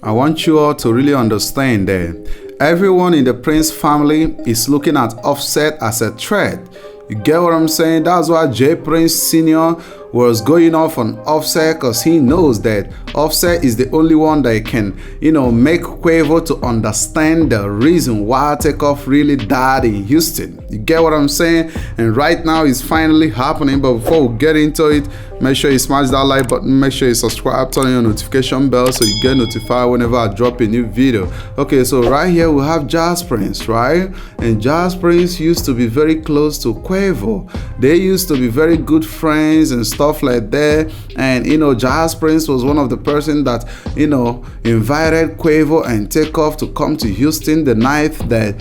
I want you all to really understand that everyone in the Prince family is looking at Offset as a threat. You get what I'm saying? That's why J Prince Sr. was going off on Offset, because he knows that Offset is the only one that can, make Quavo to understand the reason why Takeoff really died in Houston. You get what I'm saying? And right now it's finally happening. But before we get into it, make sure you smash that like button, make sure you subscribe, turn on your notification bell so you get notified whenever I drop a new video. Okay, so right here we have Jazz Prince, right? And Jazz Prince used to be very close to Quavo. They used to be very good friends and stuff like that. And Jazz Prince was one of the person that invited Quavo and Takeoff to come to Houston the night that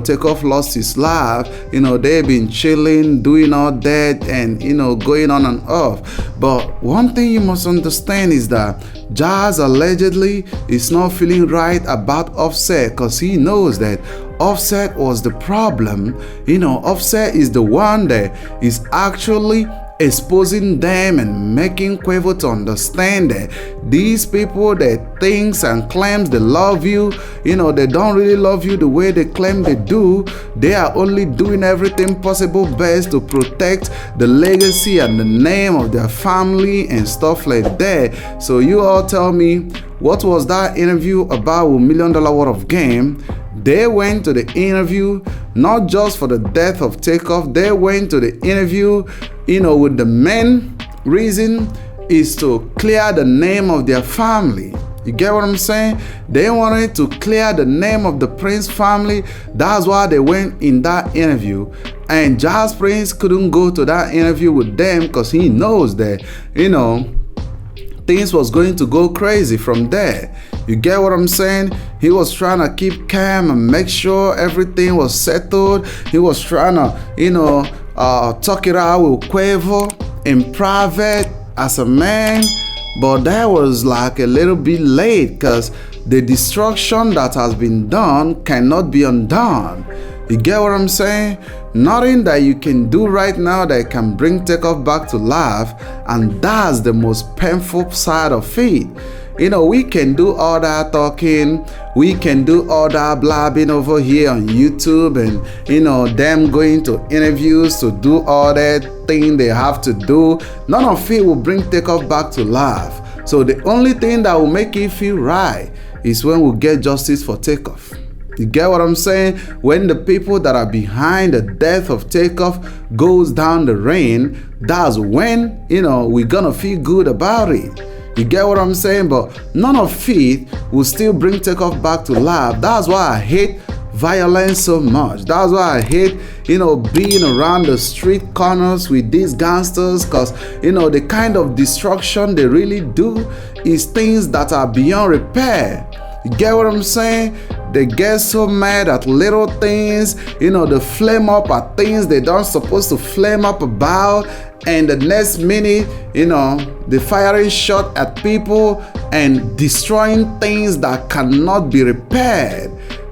Takeoff lost his life. They've been chilling, doing all that, and going on and off. But one thing you must understand is that Jazz allegedly is not feeling right about Offset, because he knows that Offset was the problem. Offset is the one that is actually exposing them and making Quavo to understand that these people that thinks and claims they love you, they don't really love you the way they claim they do. They are only doing everything possible best to protect the legacy and the name of their family and stuff like that. So you all tell me, what was that interview about with $1 Million Worth of Game? They went to the interview not just for the death of Takeoff. They went to the interview, with the main reason is to clear the name of their family. You get what I'm saying? They wanted to clear the name of the Prince family. That's why they went in that interview. And Jazz Prince couldn't go to that interview with them because he knows that, things was going to go crazy from there. You get what I'm saying? He was trying to keep calm and make sure everything was settled. He was trying to, talk it out with Quavo in private as a man. But that was like a little bit late, because the destruction that has been done cannot be undone. You get what I'm saying? Nothing that you can do right now that can bring Takeoff back to life, and that's the most painful side of it. We can do all that talking, we can do all that blabbing over here on YouTube, and them going to interviews to do all that thing they have to do. None of it will bring Takeoff back to life. So the only thing that will make it feel right is when we get justice for Takeoff. You get what I'm saying? When the people that are behind the death of Takeoff goes down the drain, that's when, we're gonna feel good about it. You get what I'm saying? But none of it will still bring Takeoff back to life. That's why I hate violence so much. That's why I hate, being around the street corners with these gangsters, because, the kind of destruction they really do is things that are beyond repair. You get what I'm saying? They get so mad at little things, they flame up at things they don't supposed to flame up about, and the next minute, they firing shot at people and destroying things that cannot be repaired.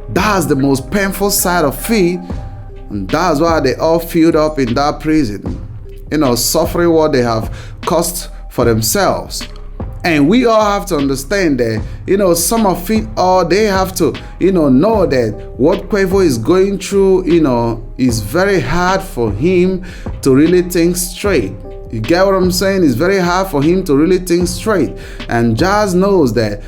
That's the most painful side of it, and that's why they all filled up in that prison, suffering what they have caused for themselves. And we all have to understand that, some of it all, they have to, know that what Quavo is going through, is very hard for him to really think straight. You get what I'm saying? It's very hard for him to really think straight. And Jazz knows that,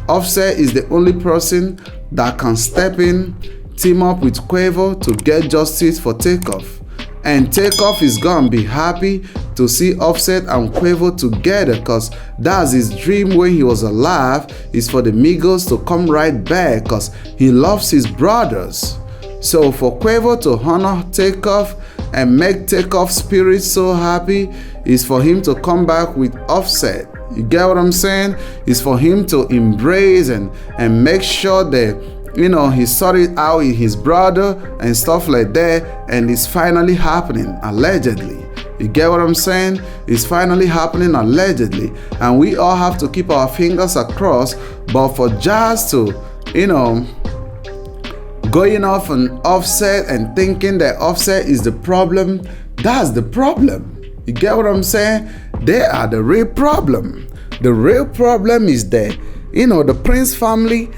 Offset is the only person that can step in, team up with Quavo to get justice for Takeoff. And Takeoff is gonna be happy to see Offset and Quavo together, because that's his dream when he was alive, is for the Migos to come right back, because he loves his brothers. So for Quavo to honor Takeoff and make Takeoff's spirit so happy is for him to come back with Offset. You get what I'm saying? It's for him to embrace and make sure that he sorted out with his brother and stuff like that, and it's finally happening, allegedly. You get what I'm saying? It's finally happening, allegedly. And we all have to keep our fingers across. But for Jazz to, going off on Offset and thinking that Offset is the problem, that's the problem. You get what I'm saying? They are the real problem. The real problem is that the Prince family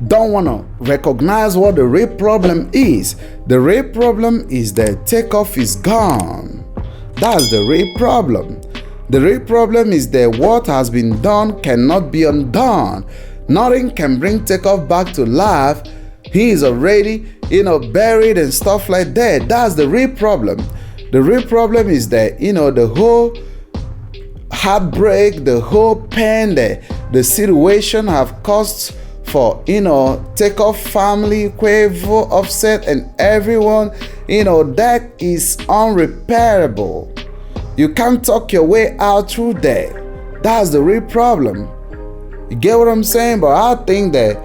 don't want to recognize what the real problem is. The real problem is that Takeoff is gone. That's the real problem. The real problem is that what has been done cannot be undone. Nothing can bring Takeoff back to life. He is already, buried and stuff like that. That's the real problem. The real problem is that, the whole heartbreak, the whole pain that the situation have caused for, Takeoff family, Quavo, Offset, and everyone, that is unrepairable. You can't talk your way out through that. That's the real problem. You get what I'm saying? But I think that,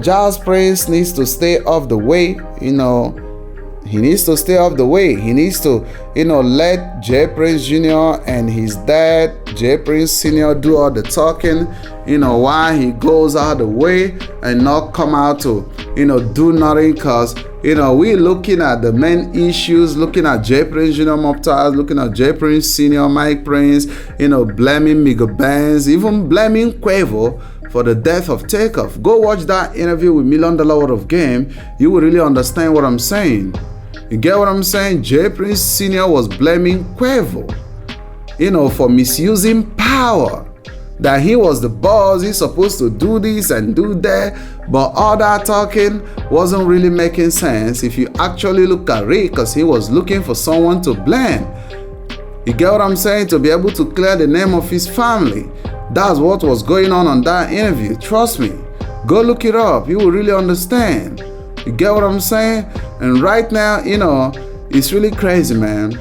Jazz Prince needs to stay off the way, He needs to stay off the way. He needs to, let J Prince Jr. and his dad, J Prince Sr. do all the talking, while he goes out the way and not come out to, do nothing. Because, we looking at the main issues, looking at J Prince Jr. Moptas, looking at J Prince Sr. Mike Prince, blaming Miguel Benz, even blaming Quavo for the death of Takeoff. Go watch that interview with $1 Million Worth of Game. You will really understand what I'm saying. You get what I'm saying? J Prince Sr. was blaming Quavo, for misusing power. That he was the boss, he's supposed to do this and do that. But all that talking wasn't really making sense if you actually look at it, because he was looking for someone to blame. You get what I'm saying? To be able to clear the name of his family. That's what was going on that interview. Trust me. Go look it up. You will really understand. You get what I'm saying? And right now, it's really crazy, man.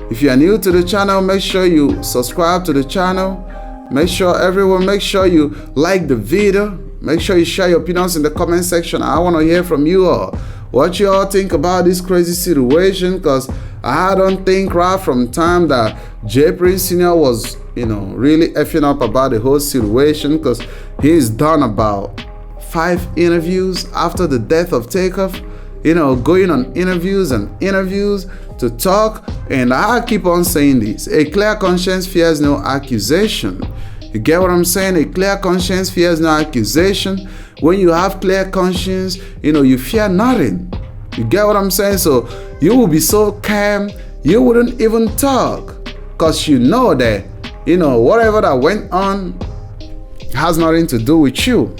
If you are new to the channel, make sure you subscribe to the channel. Make sure you like the video. Make sure you share your opinions in the comment section. I want to hear from you all. What you all think about this crazy situation? Because I don't think right from time that J Prince Sr. was, really effing up about the whole situation, because he's done about 5 interviews after the death of Takeoff, going on interviews and interviews to talk. And I keep on saying this: a clear conscience fears no accusation. You get what I'm saying? A clear conscience fears no accusation. When you have clear conscience, you fear nothing. You get what I'm saying? So you will be so calm, you wouldn't even talk, because you know that, whatever that went on has nothing to do with you.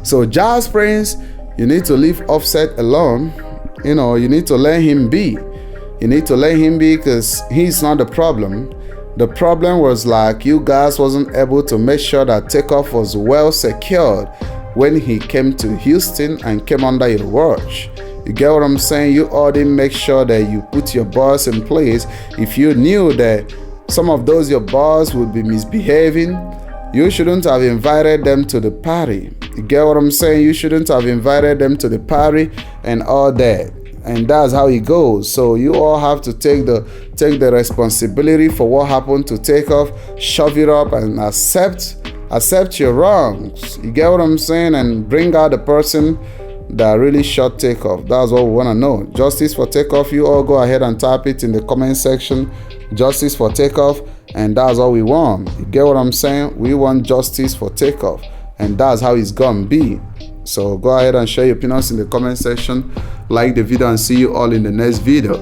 So Jazz Prince, you need to leave Offset alone. You need to let him be. You need to let him be, because he's not the problem. The problem was like you guys wasn't able to make sure that Takeoff was well secured when he came to Houston and came under your watch. You get what I'm saying? You all didn't make sure that you put your boss in place. If you knew that some of those your boss would be misbehaving, you shouldn't have invited them to the party. You get what I'm saying? You shouldn't have invited them to the party and all that. And that's how it goes. So you all have to take the responsibility for what happened to Takeoff, shove it up, and accept your wrongs. You get what I'm saying? And bring out the person that really shot Takeoff. That's what we want to know. Justice for Takeoff. You all go ahead and type it in the comment section. Justice for Takeoff. And that's all we want. You get what I'm saying? We want justice for Takeoff. And that's how it's gonna be. So go ahead and share your opinions in the comment section. Like the video, and see you all in the next video.